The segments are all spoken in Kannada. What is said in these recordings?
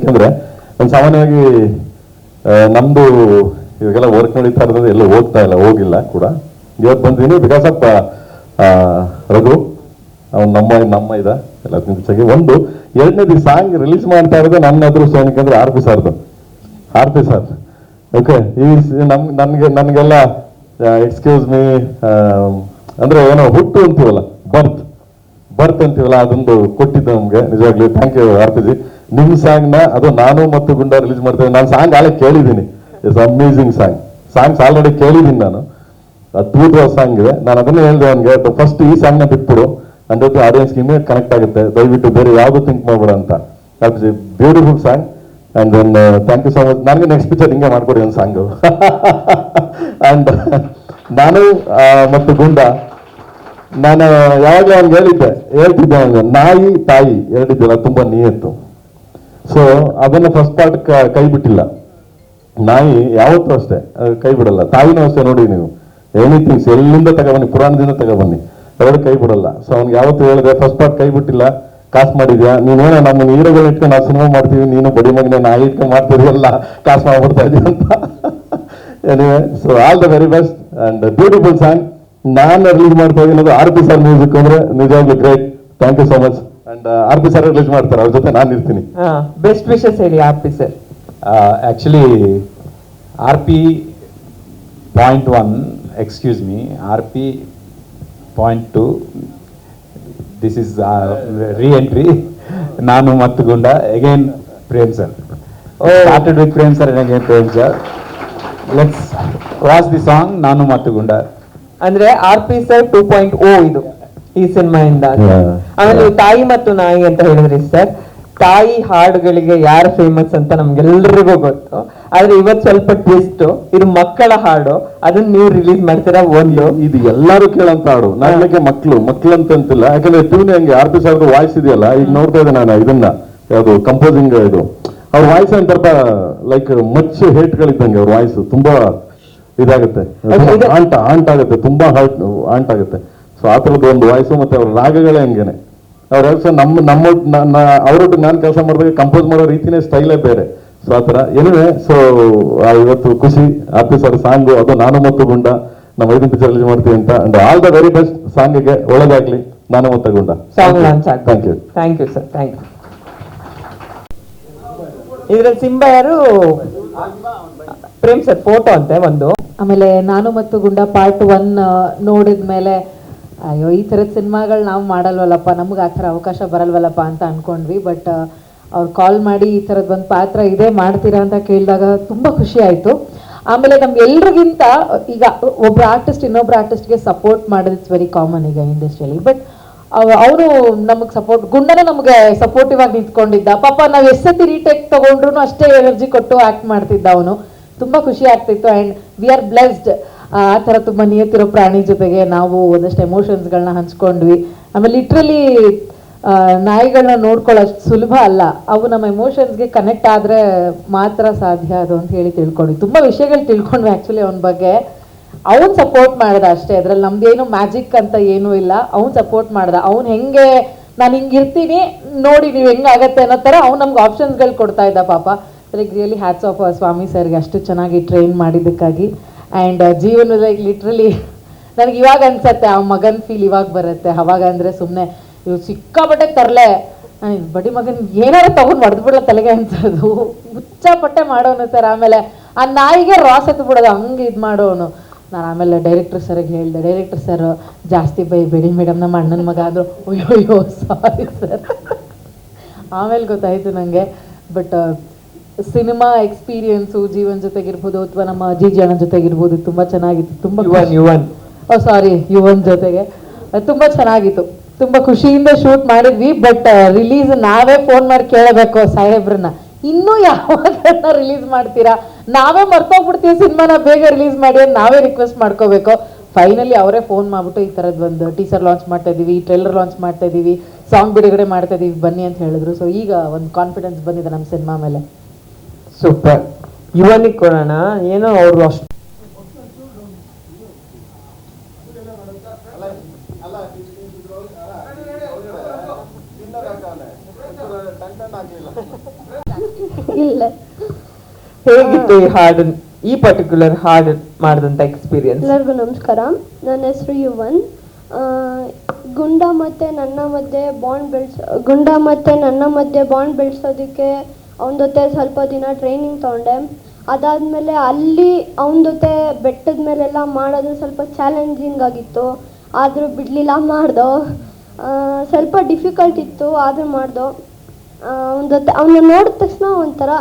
ಯಾಕೆಂದ್ರೆ ಒಂದು ಸಾಮಾನ್ಯವಾಗಿ ನಮ್ದು ಇವಾಗೆಲ್ಲ ವರ್ಕ್ ನಡೀತಾ ಇರೋದ್ರೆ ಎಲ್ಲೂ ಹೋಗಿಲ್ಲ ಕೂಡ. ಇವತ್ತು ಬಂದಿದ್ದೀನಿ ಬಿಕಾಸ್ ಆಫ್ ರಘು, ಅವ್ನು ನಮ್ಮ ಎಲ್ಲ ನಿಮಿಷಕ್ಕೆ ಒಂದು. ಎರಡನೇದು ಸಾಂಗ್ ರಿಲೀಸ್ ಮಾಡ್ತಾ ಇರೋದು ನನ್ನ ಅದೃಷ್ಟ ಏನಕ್ಕೆ ಆರ್ ಪಿ ಸರ್ ಓಕೆ. ಈ ನನಗೆಲ್ಲ ಎಕ್ಸ್ಕ್ಯೂಸ್ ಮೀ ಅಂದ್ರೆ ಏನೋ ಹುಟ್ಟು ಅಂತೀವಲ್ಲ, ಬರ್ತ್ ಅಂತೀವಲ್ಲ, ಅದೊಂದು ಕೊಟ್ಟಿದ್ದು ನಮ್ಗೆ. ನಿಜವಾಗ್ಲೂ thank you R P ji. ನಿಮ್ ಸಾಂಗ್ ನ ಅದು ನಾನು ಮತ್ತು ಗುಂಡ ರಿಲೀಸ್ ಮಾಡ್ತೇವೆ. ನಾನು ಸಾಂಗ್ ಆಳೆ ಕೇಳಿದ್ದೀನಿ, ಇಟ್ಸ್ ಅಮೇಸಿಂಗ್ ಸಾಂಗ್ಸ್ ಆಲ್ರೆಡಿ ಕೇಳಿದ್ದೀನಿ ನಾನು. ಅದ್ಭುತವಾದ ಸಾಂಗ್ ಇದೆ. ನಾನು ಅದನ್ನೇ ಹೇಳಿದೆ ಅವನಿಗೆ, ಫಸ್ಟ್ ಈ ಸಾಂಗ್ ನ ಬಿಟ್ಬಿಡು, ಅಂದ್ರೆ ಆಡಿಯನ್ಸ್ಗೆ ಇಮಿಡಿಯೇಟ್ ಕನೆಕ್ಟ್ ಆಗುತ್ತೆ, ದಯವಿಟ್ಟು ಬೇರೆ ಯಾವ್ದು ಥಿಂಕ್ ಮಾಡಬೇಡ ಅಂತ. Beautiful song. And then thank you so much. ನನಗೆ ನೆಕ್ಸ್ಟ್ ಪಿಕ್ಚರ್ ಹಿಂಗೆ ಮಾಡ್ಕೊಡಿ ಒಂದು ಸಾಂಗು. ಅಂಡ್ ನಾನು ಮತ್ತು ಗುಂಡ, ನಾನು ಯಾವಾಗಲೂ ಅವ್ನಿಗೆ ಹೇಳ್ತಿದ್ದೆ ಅವನಿಗೆ, ನಾಯಿ ತಾಯಿ ಎರಡಿದ್ದಲ್ಲ ತುಂಬಾ ನಿಯತ್ತು. ಸೊ ಅದನ್ನ ಫಸ್ಟ್ ಪಾರ್ಟ್ ಕೈ ಬಿಟ್ಟಿಲ್ಲ. ನಾಯಿ ಯಾವತ್ತೂ ಅಷ್ಟೇ ಕೈ ಬಿಡಲ್ಲ, ತಾಯಿನೂ ಅಷ್ಟೇ. ನೋಡಿ ನೀವು ಎನಿಥಿಂಗ್ಸ್ ಎಲ್ಲಿಂದ ತಗೊಬನ್ನಿ, ಪುರಾಣದಿಂದ ತಗೊಬನ್ನಿ, ಎರಡು ಕೈ ಬಿಡಲ್ಲ. ಸೊ ಅವ್ನಿಗೆ ಯಾವತ್ತೂ ಹೇಳಿದೆ, ಫಸ್ಟ್ ಪಾರ್ಟ್ ಕೈ ಬಿಟ್ಟಿಲ್ಲ, ಕಾಸು ಮಾಡಿದ್ಯಾ ನೀನೇನೋ ನಮ್ಮ ಹೀರೋಗಳನ್ನ ಇಟ್ಕೊಂಡು ನಾವು ಸಿನಿಮಾ ಮಾಡ್ತೀವಿ, ನೀನು ಬಡಿ ಮಗನೇ ನಾಯಿ ಇಟ್ಕೊಂಡು ಮಾಡ್ತೀವಿ, ಎಲ್ಲ ಕಾಸು ಮಾಡ್ಬಿಡ್ತಾ ಇದೀವಿ ಅಂತ. Anyway, so all the very best and beautiful song. ನಾನು ರಿಲೀಸ್ ಮಾಡ್ತಾ ಇದ್ದೀನಿ ಆರ್ ಪಿ ಸರ್ ಮ್ಯೂಸಿಕ್ ಅಂದ್ರೆ ನಿಜವಾಗ್ಲೂ great. Thank you so much. And R P sir release ಮಾಡ್ತಾರೆ, ಅವ್ರ ಜೊತೆ ನಾನು ಇರ್ತೀನಿ. ಬೆಸ್ಟ್ ವಿಶಸ್ ಹೇಳಿ R P sir. Actually RP.1, excuse me, RP.2, this is re-entry. ನಾನು ಮತ್ತು ಗುಂಡ, again Prem sir. Started with Prem sir and again Prem sir. Let's watch the song ನಾನು ಮತ್ತು ಗುಂಡ. ಅಂದ್ರೆ ಆರ್ ಪಿ ಸರ್ 2.0 ಇದು ಈ ಸಿನಿಮಾಯಿಂದ. ಆಮೇಲೆ ತಾಯಿ ಮತ್ತು ನಾಯಿ ಅಂತ ಹೇಳಿದ್ರಿ ಸರ್. ತಾಯಿ ಹಾಡುಗಳಿಗೆ ಯಾರು ಫೇಮಸ್ ಅಂತ ನಮ್ಗೆಲ್ರಿಗೂ ಗೊತ್ತು, ಆದ್ರೆ ಇವತ್ತು ಸ್ವಲ್ಪ ಟ್ವಿಸ್ಟ್, ಇದು ಮಕ್ಕಳ ಹಾಡು, ಅದನ್ನ ನೀವು ರಿಲೀಸ್ ಮಾಡ್ತೀರಾ. ಒಂದು ಇದು ಎಲ್ಲರೂ ಕೇಳಂತ ಹಾಡು, ನನಗೆ ಮಕ್ಳು ಅಂತಂತಿಲ್ಲ, ಯಾಕಂದ್ರೆ ಟ್ಯೂನ್ ಹಂಗೆ ಆರ್ ಪಿ ಸಾರ್ದು ವಾಯ್ಸ್ ಇದೆಯಲ್ಲ, ಈಗ ನೋಡ್ತಾ ಇದ್ದೆ ನಾನು ಇದನ್ನ, ಯಾವುದು ಕಂಪೋಸಿಂಗ್ ಇದು, ಅವ್ರ ವಾಯ್ಸ್ ಒಂದ್ ಸ್ವಲ್ಪ ಲೈಕ್ ಮಚ್ ಹೇಟ್ಗಳಿದ್ದಂಗೆ. ಅವ್ರ ವಾಯ್ಸ್ ತುಂಬಾ ಇದಾಗುತ್ತೆ, ಆಂಟ್ ಆಗುತ್ತೆ, ತುಂಬಾ ಆಂಟ್ ಆಗುತ್ತೆ. ಸೊ ಆ ಥರದ್ದು ಒಂದು ವಾಯ್ಸು, ಮತ್ತೆ ಅವ್ರ ರಾಗಗಳೇ ಹಂಗೇನೆ. ಅವ್ರ ಅವರೊಟ್ಟು ನಾನು ಕೆಲಸ ಮಾಡಿದಾಗ ಕಂಪೋಸ್ ಮಾಡೋ ರೀತಿನೇ ಸ್ಟೈಲೇ ಬೇರೆ. ಸೊ ಆ ಥರ ಏನಿವೆ. ಸೊ ಇವತ್ತು ಖುಷಿ ಆರ್ ಪಿ ಸರ್ ಸಾಂಗು, ಅದು ನಾನು ಮತ್ತು ಗುಂಡ ನಮ್ಮ 5 ಪಿಕ್ಚರ್ ರಿಲೀಸ್ ಮಾಡ್ತೀವಿ ಅಂತ. And all the very best. ಸಾಂಗಿಗೆ ಒಳ್ಳೆದಾಗ್ಲಿ. ನಾನು ಮತ್ತು ಗುಂಡ song launch thank you. Thank you sir, thank you. ಇದ್ರಲ್ಲಿ ಸಿಂಬಾ ಯಾರು? ಪ್ರೇಮ್ ಸರ್ ಫೋಟೋ ಅಂತೆ ಒಂದು. ಆಮೇಲೆ ನಾನು ಮತ್ತು ಗುಂಡ ಪಾರ್ಟ್ 1 ನೋಡಿದ್ಮೇಲೆ ಅಯ್ಯೋ ಈ ಥರದ ಸಿನಿಮಾಗಳು ನಾವು ಮಾಡಲ್ವಲ್ಲಪ್ಪ, ನಮ್ಗೆ ಆ ಥರ ಅವಕಾಶ ಬರಲ್ವಲ್ಲಪ್ಪ ಅಂತ ಅಂದ್ಕೊಂಡ್ವಿ. ಬಟ್ ಅವ್ರು ಕಾಲ್ ಮಾಡಿ ಈ ಥರದ್ದು ಒಂದು ಪಾತ್ರ ಇದೆ ಮಾಡ್ತೀರಾ ಅಂತ ಕೇಳಿದಾಗ ತುಂಬ ಖುಷಿ ಆಯಿತು. ಆಮೇಲೆ ನಮ್ಗೆಲ್ರಿಗಿಂತ ಈಗ ಒಬ್ಬ ಆರ್ಟಿಸ್ಟ್ ಇನ್ನೊಬ್ರು ಆರ್ಟಿಸ್ಟ್ಗೆ ಸಪೋರ್ಟ್ ಮಾಡೋದು ಇಟ್ಸ್ ವೆರಿ ಕಾಮನ್ ಈಗ ಇಂಡಸ್ಟ್ರಿಯಲ್ಲಿ. ಬಟ್ ಅವರು ನಮಗೆ ಸಪೋರ್ಟ್, ಗುಂಡನೇ ನಮಗೆ ಸಪೋರ್ಟಿವ್ ಆಗಿ ನಿಂತ್ಕೊಂಡಿದ್ದ. ಪಾಪ ನಾವು ಎಷ್ಟು ಸತಿ ರೀಟೇಕ್ ತೊಗೊಂಡ್ರು ಅಷ್ಟೇ ಎನರ್ಜಿ ಕೊಟ್ಟು ಆ್ಯಕ್ಟ್ ಮಾಡ್ತಿದ್ದ ಅವನು. ತುಂಬ ಖುಷಿ ಆಗ್ತಿತ್ತು. ಆ್ಯಂಡ್ ವಿ ಆರ್ ಬ್ಲೆಸ್ಡ್ ಆ ಥರ ತುಂಬ ನಿಯತ್ತಿರೋ ಪ್ರಾಣಿ ಜೊತೆಗೆ ನಾವು ಒಂದಷ್ಟು ಎಮೋಷನ್ಸ್ಗಳನ್ನ ಹಂಚ್ಕೊಂಡ್ವಿ. ಆಮೇಲೆ ಲಿಟ್ರಲಿ ನಾಯಿಗಳನ್ನ ನೋಡ್ಕೊಳ್ಳೋಷ್ಟು ಸುಲಭ ಅಲ್ಲ, ಅವು ನಮ್ಮ ಎಮೋಷನ್ಸ್ಗೆ ಕನೆಕ್ಟ್ ಆದರೆ ಮಾತ್ರ ಸಾಧ್ಯ ಅದು ಅಂತ ಹೇಳಿ ತಿಳ್ಕೊಂಡ್ವಿ. ತುಂಬ ವಿಷಯಗಳು ತಿಳ್ಕೊಂಡ್ವಿ ಆ್ಯಕ್ಚುಲಿ ಅವನ ಬಗ್ಗೆ. ಅವ್ನು ಸಪೋರ್ಟ್ ಮಾಡ್ದ ಅಷ್ಟೇ, ಅದ್ರಲ್ಲಿ ನಮ್ದೇನು ಮ್ಯಾಜಿಕ್ ಅಂತ ಏನೂ ಇಲ್ಲ. ಅವ್ನು ಸಪೋರ್ಟ್ ಮಾಡ್ದ. ಅವ್ನು ಹೆಂಗೆ ನಾನು ಹಿಂಗಿರ್ತೀನಿ ನೋಡಿ ನೀವು ಹೆಂಗಾಗತ್ತೆ ಅನ್ನೋ ಥರ ಅವ್ನು ನಮ್ಗೆ ಆಪ್ಷನ್ಸ್ಗಳು ಕೊಡ್ತಾ ಇದ್ದ ಪಾಪ. ಲೈಕ್ ರಿಯಲಿ ಹ್ಯಾಟ್ಸ್ ಆಫ್ ಸ್ವಾಮಿ ಸರ್ಗೆ ಅಷ್ಟು ಚೆನ್ನಾಗಿ ಟ್ರೈನ್ ಮಾಡಿದ್ದಕ್ಕಾಗಿ. ಆ್ಯಂಡ್ ಜೀವನದಲ್ಲಿ ಲೈಟ್ರಲಿ ನನಗೆ ಇವಾಗ ಅನ್ಸತ್ತೆ ಆ ಮಗನ ಫೀಲ್ ಇವಾಗ ಬರುತ್ತೆ. ಅವಾಗ ಅಂದರೆ ಸುಮ್ಮನೆ ಇವ್ ಸಿಕ್ಕಾಪಟ್ಟೆ ತರಲೆ ಬಡಿ ಮಗನ್ ಏನಾರು ತಗೊಂಡು ಹೊಡೆದ್ಬಿಡಲ್ಲ ತಲೆಗೆ ಅನ್ಸೋದು, ಹುಚ್ಚಾಪಟ್ಟೆ ಮಾಡೋನು ಸರ್. ಆಮೇಲೆ ಆ ನಾಯಿಗೆ ರಾಸ್ ಎತ್ತು ಬಿಡೋದು ಹಂಗೆ ಇದು ಮಾಡೋನು. ನಾನು ಆಮೇಲೆ ಡೈರೆಕ್ಟರ್ ಸರ್ಗೆ ಹೇಳಿದೆ, ಡೈರೆಕ್ಟರ್ ಸರ್ ಜಾಸ್ತಿ ಬೈಬೇಡಿ ಮೇಡಮ್, ನಮ್ಮ ಅಣ್ಣನ ಮಗ ಆದರೂ ಅಯ್ಯೋ ಸಾರಿ ಸರ್. ಆಮೇಲೆ ಗೊತ್ತಾಯಿತು ನನಗೆ. ಬಟ್ ಸಿನಿಮಾ ಎಕ್ಸ್ಪೀರಿಯನ್ಸು ಜೀವನ್ ಜೊತೆಗಿರ್ಬೋದು ಅಥವಾ ನಮ್ಮ ಅಜ್ಜಿ ಅಣ್ಣನ ಜೊತೆಗಿರ್ಬೋದು ತುಂಬ ಚೆನ್ನಾಗಿತ್ತು. ತುಂಬ ಯುವನ್ ಜೊತೆಗೆ ತುಂಬ ಚೆನ್ನಾಗಿತ್ತು. ತುಂಬ ಖುಷಿಯಿಂದ ಶೂಟ್ ಮಾಡಿದ್ವಿ. ಬಟ್ ರಿಲೀಸ್ ನಾವೇ ಫೋನ್ ಮಾಡಿ ಕೇಳಬೇಕು ಸಾಹೇಬ್ರನ್ನ, ಇನ್ನೂ ಯಾವಾಗ ರಿಲೀಸ್ ಮಾಡ್ತೀರಾ, ನಾವೇ ಮರ್ತೋಗ್ಬಿಡ್ತೀವಿ ಸಿನಿಮಾನ, ಬೇಗ ರಿಲೀಸ್ ಮಾಡಿ ಅಂತ ನಾವೇ ರಿಕ್ವೆಸ್ಟ್ ಮಾಡ್ಕೋಬೇಕು. ಫೈನಲಿ ಅವರೇ ಫೋನ್ ಮಾಡ್ಬಿಟ್ಟು ಈ ಥರದ್ದು ಒಂದು ಟೀಸರ್ ಲಾಂಚ್ ಮಾಡ್ತಾ ಇದ್ದೀವಿ, ಟ್ರೈಲರ್ ಲಾಂಚ್ ಮಾಡ್ತಾ ಇದ್ದೀವಿ, ಸಾಂಗ್ ಬಿಡುಗಡೆ ಮಾಡ್ತಾ ಇದ್ದೀವಿ ಬನ್ನಿ ಅಂತ ಹೇಳಿದ್ರು. ಸೊ ಈಗ ಒಂದು ಕಾನ್ಫಿಡೆನ್ಸ್ ಬಂದಿದೆ ನಮ್ಮ ಸಿನಿಮಾ ಮೇಲೆ. ಸೂಪರ್. ಯುವನಿಗೆ ಕೊಡೋಣ, ಏನೋ ಅವರು ಅಷ್ಟು ಇಲ್ಲ. ಹೇಗಿತ್ತು ಈ ಹಾಡು, ಈ ಪರ್ಟಿಕ್ಯುಲರ್ ಹಾಡು ಮಾಡಿದಂತ ಎಕ್ಸ್ಪೀರಿಯನ್ಸ್? ಎಲ್ಲರಿಗೂ ನಮಸ್ಕಾರ. ನನ್ನ ಹೆಸರು ಯುವನ್. ಗುಂಡ ಮತ್ತು ನನ್ನ ಮಧ್ಯೆ ಬಾಂಡ್ ಬೆಳೆಸೋದಕ್ಕೆ ಅವನ ಜೊತೆ ಸ್ವಲ್ಪ ದಿನ ಟ್ರೈನಿಂಗ್ ತೊಗೊಂಡೆ. ಅದಾದಮೇಲೆ ಅಲ್ಲಿ ಅವನ ಜೊತೆ ಬೆಟ್ಟದ ಮೇಲೆಲ್ಲ ಮಾಡೋದು ಸ್ವಲ್ಪ ಚಾಲೆಂಜಿಂಗ್ ಆಗಿತ್ತು. ಆದರೂ ಬಿಡಲಿಲ್ಲ, ಮಾಡ್ದೋ. ಸ್ವಲ್ಪ ಡಿಫಿಕಲ್ಟ್ ಇತ್ತು, ಆದರೂ ಮಾಡ್ದೋ. ಅವನ ಜೊತೆ ಅವನ್ನ ನೋಡಿದ ತಕ್ಷಣ ಒಂಥರ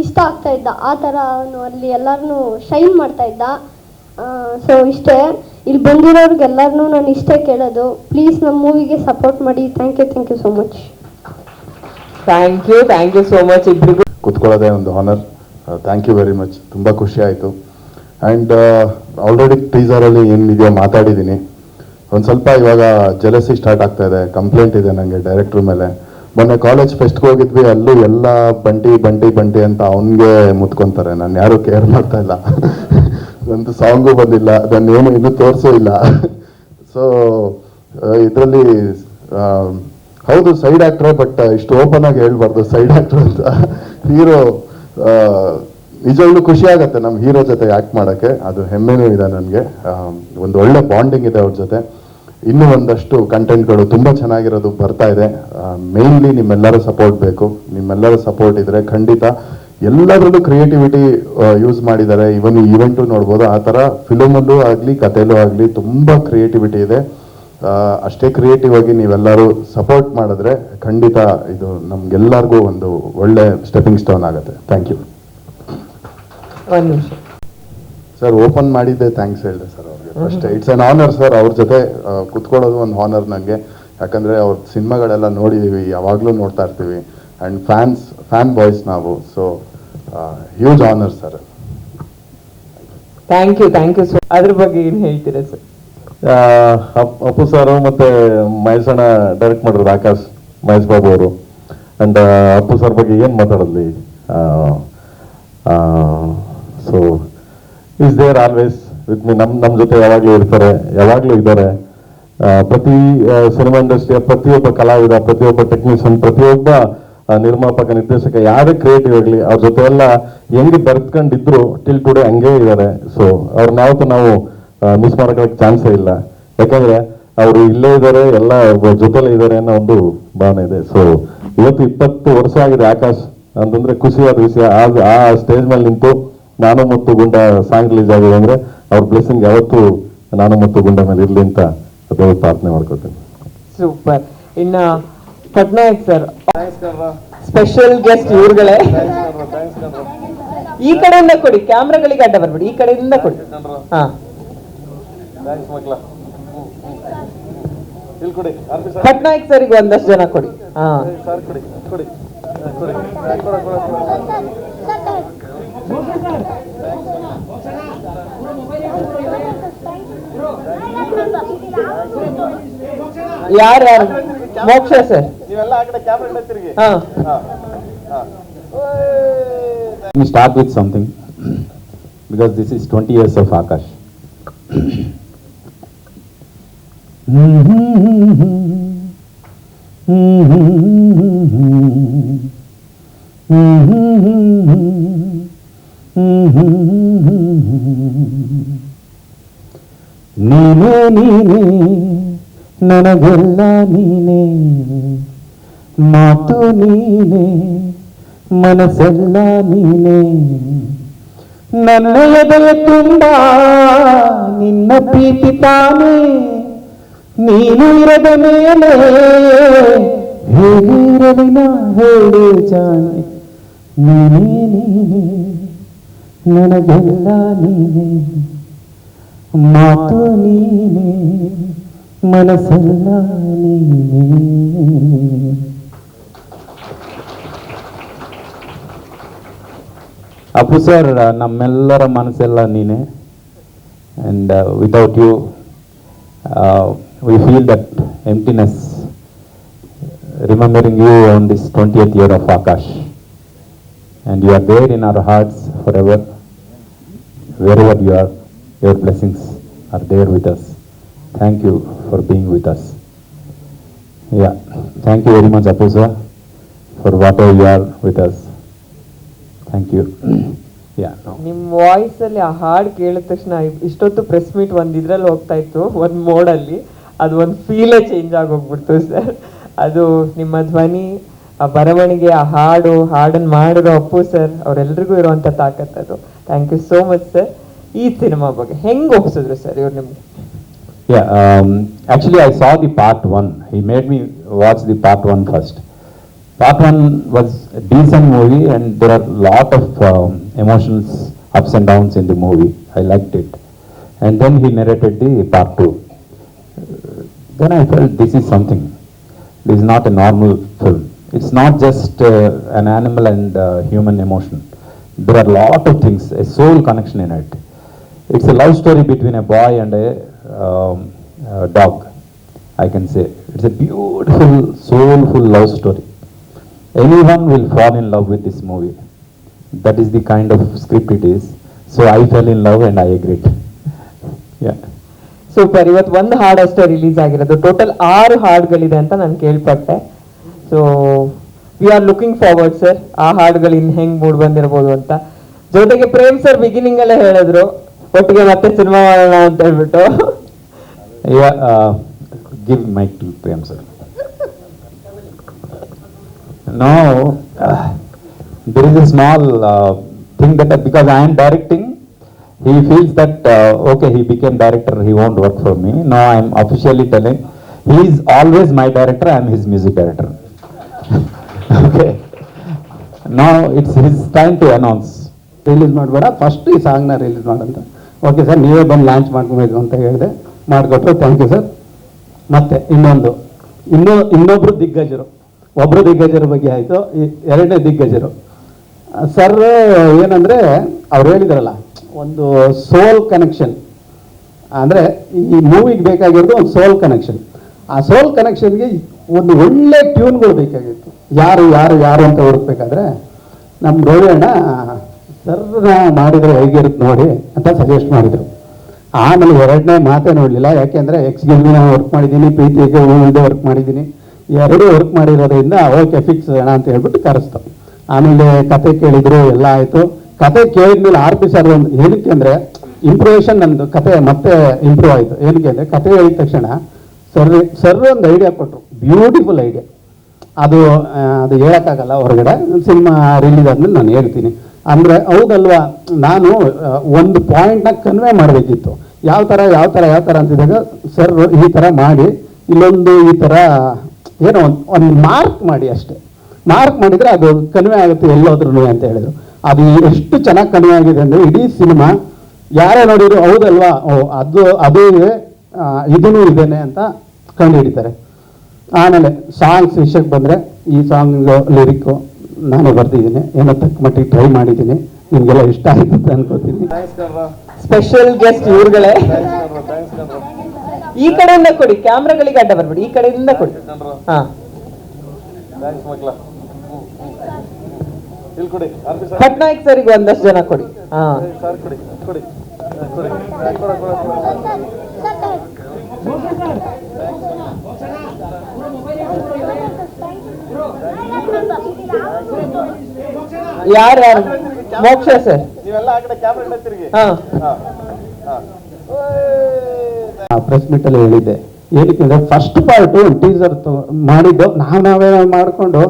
ಇಷ್ಟ ಆಗ್ತಾಯಿದ್ದ. ಆ ಥರ ಅವನು ಅಲ್ಲಿ ಎಲ್ಲರನ್ನೂ ಶೈನ್ ಮಾಡ್ತಾಯಿದ್ದ. ಸೊ ಇಷ್ಟೇ. ಇಲ್ಲಿ ಬಂದಿರೋರಿಗೆಲ್ಲರನ್ನೂ ನಾನು ಇಷ್ಟೇ ಕೇಳೋದು, ಪ್ಲೀಸ್ ನಮ್ಮ ಮೂವಿಗೆ ಸಪೋರ್ಟ್ ಮಾಡಿ. Thank you so much. Thank you so much ಇಬ್ಬರಿಗೂ. ಕೂತ್ಕೊಳ್ಳೋದೇ ಒಂದು honour. Thank you very much. ತುಂಬ ಖುಷಿ ಆಯಿತು. ಆ್ಯಂಡ್ ಆಲ್ರೆಡಿ ಟೀಸರಲ್ಲಿ ಏನಿದೆಯೋ ಮಾತಾಡಿದ್ದೀನಿ. ಒಂದು ಸ್ವಲ್ಪ ಇವಾಗ ಜೆಲಸಿ ಸ್ಟಾರ್ಟ್ ಆಗ್ತಾ ಇದೆ, ಕಂಪ್ಲೇಂಟ್ ಇದೆ ನನಗೆ ಡೈರೆಕ್ಟ್ರ್ ಮೇಲೆ. ಮೊನ್ನೆ ಕಾಲೇಜ್ ಫೆಸ್ಟ್ಗೆ ಹೋಗಿದ್ವಿ, ಅಲ್ಲೂ ಎಲ್ಲ ಬಂಟಿ ಅಂತ ಅವನಿಗೆ ಮುತ್ಕೊತಾರೆ. ನಾನು ಯಾರೂ ಕೇರ್ ಮಾಡ್ತಾ ಇಲ್ಲ. ಒಂದು ಸಾಂಗು ಬಂದಿಲ್ಲ, ಅದನ್ನೇನು ಇನ್ನೂ ತೋರಿಸೂ ಇಲ್ಲ. ಸೊ ಇದರಲ್ಲಿ ಹೌದು ಸೈಡ್ ಆ್ಯಕ್ಟ್ರೆ, ಬಟ್ ಇಷ್ಟು ಓಪನ್ ಆಗಿ ಹೇಳ್ಬಾರ್ದು ಸೈಡ್ ಆ್ಯಕ್ಟ್ರ್ ಅಂತ. ಹೀರೋ ನಿಜವಾಗ್ಲೂ ಖುಷಿ ಆಗುತ್ತೆ ನಮ್ಮ ಹೀರೋ ಜೊತೆ ಆ್ಯಕ್ಟ್ ಮಾಡೋಕ್ಕೆ. ಅದು ಹೆಮ್ಮೆನೂ ಇದೆ ನನಗೆ. ಒಂದು ಒಳ್ಳೆ ಬಾಂಡಿಂಗ್ ಇದೆ ಅವ್ರ ಜೊತೆ. ಇನ್ನೂ ಒಂದಷ್ಟು ಕಂಟೆಂಟ್ಗಳು ತುಂಬ ಚೆನ್ನಾಗಿರೋದು ಬರ್ತಾ ಇದೆ. ಮೇನ್ಲಿ ನಿಮ್ಮೆಲ್ಲರ ಸಪೋರ್ಟ್ ಬೇಕು. ನಿಮ್ಮೆಲ್ಲರ ಸಪೋರ್ಟ್ ಇದ್ದರೆ ಖಂಡಿತ ಎಲ್ಲದರಲ್ಲೂ ಕ್ರಿಯೇಟಿವಿಟಿ ಯೂಸ್ ಮಾಡಿದ್ದಾರೆ. ಇವನ್ ಈವೆಂಟು ನೋಡ್ಬೋದು. ಆ ಥರ ಫಿಲಮಲ್ಲೂ ಆಗಲಿ ಕಥೆಯಲ್ಲೂ ಆಗಲಿ ತುಂಬ ಕ್ರಿಯೇಟಿವಿಟಿ ಇದೆ. ಅಷ್ಟೇ ಕ್ರಿಯೇಟಿವ್ ಆಗಿ ನೀವೆಲ್ಲರೂ ಸಪೋರ್ಟ್ ಮಾಡಿದ್ರೆ ಖಂಡಿತ ಇದು ನಮ್ಗೆಲ್ಲರಿಗೂ ಒಂದು ಒಳ್ಳೆ ಸ್ಟೆಪ್ಪಿಂಗ್ ಸ್ಟೋನ್ ಆಗುತ್ತೆ. Thank you. ಒಂದು ನಿಮಿಷ ಸರ್, ಓಪನ್ ಮಾಡಿದ್ದೆ ಥ್ಯಾಂಕ್ಸ್ ಹೇಳಿದೆ ಸರ್ ಅವ್ರಿಗೆ. First it's an honour sir. ಅವ್ರ ಜೊತೆ ಕುತ್ಕೊಳ್ಳೋದು ಒಂದು ಹಾನರ್ ನನಗೆ. ಯಾಕಂದರೆ ಅವ್ರ ಸಿನಿಮಾಗಳೆಲ್ಲ ನೋಡಿದ್ದೀವಿ, ಯಾವಾಗಲೂ ನೋಡ್ತಾ ಇರ್ತೀವಿ. ಆ್ಯಂಡ್ ಫ್ಯಾನ್ ಬಾಯ್ಸ್ ನಾವು. So huge honour sir. Thank you so. ಅದ್ರ ಬಗ್ಗೆ ಏನು ಹೇಳ್ತೀರಾ ಸರ್? ಅಪ್ಪು ಸರ್ ಮತ್ತೆ ಮಹೇಶ್ ಅಣ್ಣ ಡೈರೆಕ್ಟ್ ಮಾಡಿರೋದು ಆಕಾಶ್, ಮಹೇಶ್ ಬಾಬು ಅವರು. ಅಂಡ್ ಅಪ್ಪು ಸರ್ ಬಗ್ಗೆ ಏನು ಮಾತಾಡಲಿ. So is there always with me. ನಮ್ಮ ಜೊತೆ ಯಾವಾಗಲೂ ಇರ್ತಾರೆ, ಯಾವಾಗಲೂ ಇದ್ದಾರೆ. ಪ್ರತಿ ಸಿನಿಮಾ ಇಂಡಸ್ಟ್ರಿಯ ಪ್ರತಿಯೊಬ್ಬ ಕಲಾವಿದ, ಪ್ರತಿಯೊಬ್ಬ ಟೆಕ್ನಿಷಿಯನ್, ಪ್ರತಿಯೊಬ್ಬ ನಿರ್ಮಾಪಕ, ನಿರ್ದೇಶಕ, ಯಾರೇ ಕ್ರಿಯೇಟಿವ್ ಆಗಲಿ ಅವ್ರ ಜೊತೆ ಎಲ್ಲ ಹೆಂಗೆ ಬೆರೆತ್ಕೊಂಡಿದ್ರು ಟಿಲ್ ಟುಡೇ ಹಂಗೇ ಇದ್ದಾರೆ. ಸೊ ಅವ್ರನ್ನ ಯಾವತ್ತೂ ನಾವು ಮಿಸ್ ಮಾಡೋಕ್ಕೆ ಚಾನ್ಸೇ ಇಲ್ಲ. ಯಾಕಂದ್ರೆ ಅವರು ಇಲ್ಲೇ ಇದ್ದಾರೆ, ಎಲ್ಲ ಜೊತೆಲೇ ಇದ್ದಾರೆ ಅನ್ನೋ ಒಂದು ಭಾವನೆ ಇದೆ. ಸೊ ಇವತ್ತು 20 ವರ್ಷ ಆಗಿದೆ ಆಕಾಶ್ ಅಂತಂದ್ರೆ ಖುಷಿಯಾದ ವಿಷಯ. ಆ ಸ್ಟೇಜ್ ಮೇಲೆ ನಿಂತು ನಾನು ಮತ್ತು ಗುಂಡ ಸಾಂಗ್ ರಿಲೀಸ್ ಆಗಿದೆ ಅಂದ್ರೆ ಅವ್ರ ಬ್ಲೆಸ್ಸಿಂಗ್ ಯಾವತ್ತೂ ನಾನು ಮತ್ತು ಗುಂಡ ಮೇಲೆ ಇರ್ಲಿ ಅಂತ ದೇವ್ರ ಪ್ರಾರ್ಥನೆ ಮಾಡ್ಕೊತೀನಿ. ಸೂಪರ್. ಇನ್ನ ಪಟ್ನಾಯಕ್ ಸರ್ ಸ್ಪೆಷಲ್ ಗೆಸ್ಟ್ ಇವ್ರುಗಳೇ. ಈ ಕಡೆಯಿಂದ ಕೊಡಿ, ಕ್ಯಾಮ್ರಾಗಳಿಗೆ ಅಡ್ಡ ಬರ್ಬೇಡಿ, ಈ ಕಡೆಯಿಂದ ಕೊಡಿ. ಹಾ, ಪಟ್ನಾಯಕ್ ಸರಿಗೆ ಒಂದಷ್ಟು ಜನ ಕೊಡಿ. ಹಾ, ಯಾರು ಮೋಕ್ಷ ಸರ್. ಹಾ, Let me start with something because this is 20 years of Akash. ನೀನೇ ನೀನೇ ನನಗೆಲ್ಲ ನೀನೇ, ಮಾತು ನೀನೇ ಮನಸ್ಸೆಲ್ಲ ನೀನೇ, ನನ್ನ ಎದೆಯ ತುಂಬ ನಿನ್ನ ಪ್ರೀತಿ ತಾನೇ, ನೀನು ಇರದ ಮೇಲೆ ಹೇಗಿರಲಿ ನಾ ಹೇಳಿ ಜಾಣೆ, ನೀನೇ ನೀನೇ ನನಗೆಲ್ಲ ನೀನೇ, ಮಾತು ನೀನೇ ಮನಸ್ಸೆಲ್ಲ ನೀನೇ. ಅಪ್ಪು ಸರ್, ನಮ್ಮೆಲ್ಲರ ಮನಸ್ಸೆಲ್ಲ ನೀನೆ. And without you, we feel that emptiness, remembering you on this 20th year of Akash. And you are there in our hearts forever. Wherever you are, your blessings are there with us. Thank you for being with us. Yeah, thank you very much, Appu sir, for whatever you are with us. Thank you. Yeah ನಿಮ್ ವಾಯ್ಸ್ ಅಲ್ಲಿ ಆ ಹಾಡು ಕೇಳಿದ ತಕ್ಷಣ ಇಷ್ಟೊತ್ತು ಪ್ರೆಸ್ ಮೀಟ್ ಒಂದ್ ಇದ್ರಲ್ಲಿ ಹೋಗ್ತಾ ಇತ್ತು, ಒಂದ್ ಮೋಡಲ್ಲಿ ಅದು ಒಂದು ಫೀಲೇ ಚೇಂಜ್ ಆಗೋಗ್ಬಿಡ್ತು ಸರ್. ಅದು ನಿಮ್ಮ ಧ್ವನಿ, ಆ ಬರವಣಿಗೆ, ಆ ಹಾಡನ್ನು ಮಾಡಿರೋ ಅಪ್ಪು ಸರ್, ಅವರೆಲ್ರಿಗೂ ಇರುವಂತ ತಾಕತ್ ಅದು. Thank you so much sir. ಈ ಸಿನಿಮಾ ಬಗ್ಗೆ ಹೆಂಗ್ ಒಪ್ಸಿದ್ರು ಸರ್ ಇವ್ರು ನಿಮ್ಗೆ? Yeah, actually I saw the part 1. He made me watch the part 1 first. Part 1 was a decent movie and there are lot of emotions, ups and downs in the movie. I liked it. And then he narrated the part 2. Then I felt this is something. This is not a normal film. It's not just an animal and human emotion. There are lot of things, a soul connection in it. It's a love story between a boy and a dog, I can say. It's a beautiful, soulful love story. Anyone will fall in love with this movie. That is the kind of script it is. So I fell in love and I agreed. Yeah. Super. ಇವತ್ತು ಒಂದು ಹಾಡು ಅಷ್ಟೇ ರಿಲೀಸ್ ಆಗಿರೋದು, ಟೋಟಲ್ 6 ಹಾಡುಗಳಿದೆ ಅಂತ ನಾನು ಕೇಳ್ಪಟ್ಟೆ. So we are looking forward sir, ಆ ಹಾಡುಗಳು ಇನ್ನು ಹೆಂಗ್ ಮೂಡ್ ಬಂದಿರ್ಬೋದು ಅಂತ. ಜೊತೆಗೆ ಪ್ರೇಮ್ ಸರ್ ಬಿಗಿನಿಂಗ್ ಅಲ್ಲೇ ಹೇಳಿದ್ರು ಒಟ್ಟಿಗೆ ಮತ್ತೆ ಸಿನಿಮಾ ಮಾಡೋಣ ಅಂತ ಹೇಳ್ಬಿಟ್ಟು. Yeah, give mic to Prem sir. Now, there is a small thing that because I am directing, he feels that okay, he became director, he won't work for me. Now I am officially telling, he is always my director, I am his music director. Okay. Now it's his time to announce. Release ಮಾಡಬೇಡ, ಫಸ್ಟ್ ಈ ಸಾಂಗ್ನ ರಿಲೀಸ್ ಮಾಡಂತ. ಓಕೆ ಸರ್, ನೀವೇ ಬಂದು ಲಾಂಚ್ ಮಾಡ್ಕೊಬೇಕು ಅಂತ ಹೇಳಿದೆ, ಮಾಡಿಕೊಟ್ರು. Thank you sir. ಮತ್ತೆ ಇನ್ನೊಬ್ರು ದಿಗ್ಗಜರು, ಒಬ್ಬರು ದಿಗ್ಗಜರ ಬಗ್ಗೆ ಆಯಿತು, ಎರಡನೇ ದಿಗ್ಗಜರು ಸರ್ ಏನಂದರೆ ಅವ್ರು ಹೇಳಿದಾರಲ್ಲ, ಒಂದು ಸೋಲ್ ಕನೆಕ್ಷನ್ ಅಂದರೆ ಈ ಮೂವಿಗೆ ಬೇಕಾಗಿರೋದು ಒಂದು ಸೋಲ್ ಕನೆಕ್ಷನ್. ಆ ಸೋಲ್ ಕನೆಕ್ಷನ್ಗೆ ಒಂದು ಒಳ್ಳೆ ಟ್ಯೂನ್ಗಳು ಬೇಕಾಗಿತ್ತು. ಯಾರು ಯಾರು ಯಾರು ಅಂತ ಹುಡುಕ್ಬೇಕಾದ್ರೆ ನಮ್ಮ ರೋಹಿಣ್ಣ ಸರ್ನ ಮಾಡಿದರೆ ಹೇಗಿರುತ್ತೆ ನೋಡಿ ಅಂತ ಸಜೆಸ್ಟ್ ಮಾಡಿದರು. ಆಮೇಲೆ ಎರಡನೇ ಮಾತೇ ನೋಡಲಿಲ್ಲ, ಯಾಕೆಂದರೆ ಎಕ್ಸ್ಗಿಲ್ನ ವರ್ಕ್ ಮಾಡಿದ್ದೀನಿ, ಪ್ರೀತಿಗೆ ಹೂವಿಂದ ವರ್ಕ್ ಮಾಡಿದ್ದೀನಿ, ಎರಡೂ ವರ್ಕ್ ಮಾಡಿರೋದ್ರಿಂದ ಓಕೆ ಫಿಕ್ಸ್ ಅಣ್ಣ ಅಂತ ಹೇಳ್ಬಿಟ್ಟು ಕರೆಸ್ತು. ಆಮೇಲೆ ಕತೆ ಕೇಳಿದ್ರು, ಎಲ್ಲ ಆಯಿತು. ಕತೆ ಕೇಳಿದ್ಮೇಲೆ RP ಸರ್ ಒಂದು ಏನಕ್ಕೆ ಅಂದರೆ ಇಂಪ್ರೂವೇಷನ್, ನಮ್ಮದು ಕತೆ ಮತ್ತೆ ಇಂಪ್ರೂವ್ ಆಯಿತು. ಏನಕ್ಕೆ ಅಂದರೆ ಕತೆ ಹೇಳಿದ ತಕ್ಷಣ ಸರ್ ಒಂದು ಐಡಿಯಾ ಕೊಟ್ಟರು, ಬ್ಯೂಟಿಫುಲ್ ಐಡಿಯಾ. ಅದು ಹೇಳೋಕ್ಕಾಗಲ್ಲ ಹೊರಗಡೆ, ಸಿನಿಮಾ ರಿಲೀಸ್ ಆದಮೇಲೆ ನಾನು ಹೇಳ್ತೀನಿ. ಅಂದರೆ ಹೌದಲ್ವಾ, ನಾನು ಒಂದು ಪಾಯಿಂಟ್ನ ಕನ್ವೆ ಮಾಡಬೇಕಿತ್ತು, ಯಾವ ಥರ ಅಂತಿದ್ದಾಗ ಸರ್ ಈ ಥರ ಮಾಡಿ, ಇಲ್ಲೊಂದು ಈ ಥರ ಏನೋ ಒಂದು ಮಾರ್ಕ್ ಮಾಡಿ, ಅಷ್ಟೇ ಮಾರ್ಕ್ ಮಾಡಿದರೆ ಅದು ಕನ್ವೆ ಆಗುತ್ತೆ ಎಲ್ಲೋದ್ರೂ ಅಂತ ಹೇಳಿದ್ರು. ಅದು ಎಷ್ಟು ಚೆನ್ನಾಗಿ ಕನ್ವೆ ಆಗಿದೆ ಅಂದರೆ ಇಡೀ ಸಿನಿಮಾ ಯಾರೇ ನೋಡಿದ್ರು ಹೌದಲ್ವಾ, ಅದೇ ಇದೂ ಇದೇನೆ ಅಂತ ಕಂಡು ಹಿಡಿತಾರೆ. ಆಮೇಲೆ ಸಾಂಗ್ಸ್ ವಿಷಯಕ್ಕೆ ಬಂದರೆ, ಈ ಸಾಂಗ್ ಲಿರಿಕ್ಕು ನಾನೇ ಬರ್ತಿದ್ದೀನಿ, ಏನೋ ತಕ್ಕ ಮಟ್ಟಿಗೆ ಟ್ರೈ ಮಾಡಿದ್ದೀನಿ, ನಿಮಗೆಲ್ಲ ಇಷ್ಟ ಆಯ್ತು ಅಂತ ಅನ್ಕೋತೀನಿ. ಸ್ಪೆಷಲ್ ಗೆಸ್ಟ್ ಇವ್ರುಗಳೇ. ಈ ಕಡೆಯಿಂದ ಕೊಡಿ, ಕ್ಯಾಮ್ರಾಗಳಿಗೆ ಅಡ್ಡ ಬರ್ಬೇಡಿ, ಈ ಕಡೆಯಿಂದ ಕೊಡಿ. ಹಾ, ಪಟ್ನಾಯಕ್ ಸರಿಗೆ ಒಂದಷ್ಟು ಜನ ಕೊಡಿ. ಹಾ, ಯಾರ್ಯಾರು? ಮೋಕ್ಷ ಸರ್, ಪ್ರೆಸ್ ಮೀಟಲ್ಲಿ ಹೇಳಿದ್ದೆ. ಏನಕ್ಕೆ ಅಂದರೆ ಫಸ್ಟ್ ಪಾರ್ಟು ಟೀಸರ್ ಮಾಡಿದ್ದು ನಾವೇ ಮಾಡಿಕೊಂಡು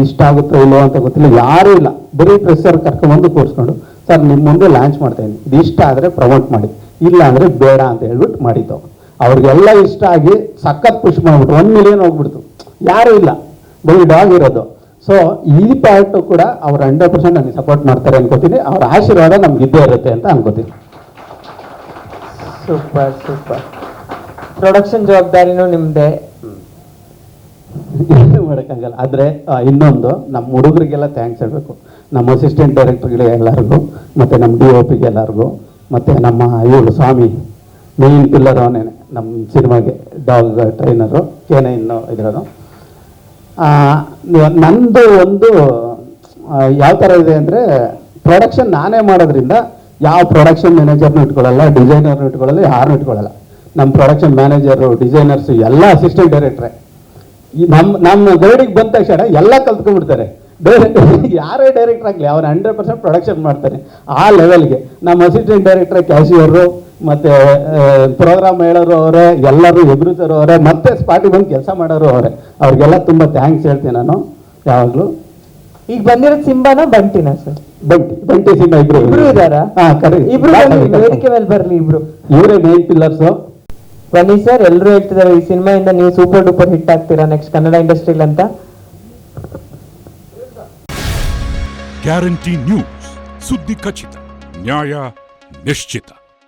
ಇಷ್ಟ ಆಗುತ್ತೋ ಇಲ್ಲೋ ಅಂತ ಗೊತ್ತಿಲ್ಲ, ಯಾರೂ ಇಲ್ಲ, ಬರೀ ಪ್ರೆಸ್ಸರ್ ಕರ್ಕೊಂಡ್ಬಂದು ಕೂರಿಸ್ಕೊಂಡು ಸರ್ ನಿಮ್ಮ ಮುಂದೆ ಲಾಂಚ್ ಮಾಡ್ತಾ ಇದ್ದೀನಿ, ಇದು ಇಷ್ಟ ಆದರೆ ಪ್ರಮೋಟ್ ಮಾಡಿ, ಇಲ್ಲ ಅಂದರೆ ಬೇಡ ಅಂತ ಹೇಳ್ಬಿಟ್ಟು ಮಾಡಿದ್ದು. ಅವ್ರಿಗೆಲ್ಲ ಇಷ್ಟ ಆಗಿ ಸಖತ್ ಪುಷ್ ಮಾಡಿಬಿಟ್ಟು 1 ಮಿಲಿಯನ್ ಹೋಗ್ಬಿಡ್ತು. ಯಾರೂ ಇಲ್ಲ, ಬರೀ ಡಾಗ್ ಇರೋದು. ಸೊ ಈ ಪಾರ್ಟು ಕೂಡ ಅವ್ರು 100% ನನಗೆ ಸಪೋರ್ಟ್ ಮಾಡ್ತಾರೆ ಅನ್ಕೋತೀನಿ. ಅವ್ರ ಆಶೀರ್ವಾದ ನಮ್ಗೆ ಇದ್ದೇ ಇರುತ್ತೆ ಅಂತ ಅನ್ಕೋತೀನಿ. Super super. ಪ್ರೊಡಕ್ಷನ್ ಜವಾಬ್ದಾರಿನೂ ನಿಮ್ದೆ, ಏನು ಮಾಡೋಕ್ಕಾಗಲ್ಲ. ಆದರೆ ಇನ್ನೊಂದು, ನಮ್ಮ ಹುಡುಗರಿಗೆಲ್ಲ ಥ್ಯಾಂಕ್ಸ್ ಹೇಳಬೇಕು, ನಮ್ಮ ಅಸಿಸ್ಟೆಂಟ್ ಡೈರೆಕ್ಟರ್ಗಳಿಗೆ ಎಲ್ಲರಿಗೂ, ಮತ್ತು ನಮ್ಮ DOP ಎಲ್ಲರಿಗೂ, ಮತ್ತು ನಮ್ಮ ಇವರು ಸ್ವಾಮಿ ಮೇನ್ ಪಿಲ್ಲರ್ ಅವನೇ ನಮ್ಮ ಸಿನಿಮಾಗೆ, ಡಾಗ್ ಟ್ರೈನರು, K9 ಇದ್ರದು. ನಂದು ಒಂದು ಯಾವ ಥರ ಇದೆ ಅಂದರೆ, ಪ್ರೊಡಕ್ಷನ್ ನಾನೇ ಮಾಡೋದ್ರಿಂದ ಯಾವ ಪ್ರೊಡಕ್ಷನ್ ಮ್ಯಾನೇಜರ್ನು ಇಟ್ಕೊಳ್ಳಲ್ಲ, ಡಿಸೈನರ್ನು ಇಟ್ಕೊಳ್ಳಲ್ಲ, ಯಾರನ್ನೂ ಇಟ್ಕೊಳ್ಳಲ್ಲ. ನಮ್ಮ ಪ್ರೊಡಕ್ಷನ್ ಮ್ಯಾನೇಜರು, ಡಿಸೈನರ್ಸು ಎಲ್ಲ ಅಸಿಸ್ಟೆಂಟ್ ಡೈರೆಕ್ಟ್ರೆ. ನಮ್ಮ ಗೈಡಿಗೆ ಬಂದ ತಕ್ಷಣ ಎಲ್ಲ ಕಲ್ತ್ಕೊಂಡ್ಬಿಡ್ತಾರೆ. ಯಾರೇ ಡೈರೆಕ್ಟರ್ ಆಗಲಿ ಅವ್ರು 100% ಪ್ರೊಡಕ್ಷನ್ ಮಾಡ್ತಾರೆ ಆ ಲೆವೆಲ್ಗೆ. ನಮ್ಮ ಅಸಿಸ್ಟೆಂಟ್ ಡೈರೆಕ್ಟರ್ ಕ್ಯಾಶಿಯರು ಮತ್ತು ಪ್ರೋಗ್ರಾಮ್ ಹೇಳೋರು ಅವರೇ, ಎಲ್ಲರೂ ಎದುರಿಸೋರು ಅವರೇ, ಮತ್ತೆ ಸ್ಪಾಟಿಗೆ ಬಂದು ಕೆಲಸ ಮಾಡೋರು ಅವರೇ. ಅವ್ರಿಗೆಲ್ಲ ತುಂಬ ಥ್ಯಾಂಕ್ಸ್ ಹೇಳ್ತೀನಿ ನಾನು ಯಾವಾಗಲೂ. ಈಗ ಬಂದಿರೋದು ಸಿಂಬಾನ ಬಂಟಿನ ಸರ್? ಬಂಟಿ ಸಿಂಹ ಇಬ್ರು ಇದಾರಾ? ಇಬ್ರು ವೇದಿಕೆ ಮೇಲೆ ಬರ್ಲಿ ಇಬ್ರು. ಇವರೇ ಮೇನ್ ಪಿಲ್ಲರ್ಸು. ಬನ್ನಿ ಸರ್, ಎಲ್ಲರೂ ಹೇಳ್ತಿದ್ದಾರೆ ಈ ಸಿನಿಮಾಯಿಂದ ನೀವು ಸೂಪರ್ ಡೂಪರ್ ಹಿಟ್ ಆಗ್ತೀರಾ ನೆಕ್ಸ್ಟ್ ಕನ್ನಡ ಇಂಡಸ್ಟ್ರಿಲ್ ಅಂತ. ಗ್ಯಾರಂಟಿ ನ್ಯೂಸ್, ಸುದ್ದಿ ಖಚಿತ, ನ್ಯಾಯ ನಿಶ್ಚಿತ.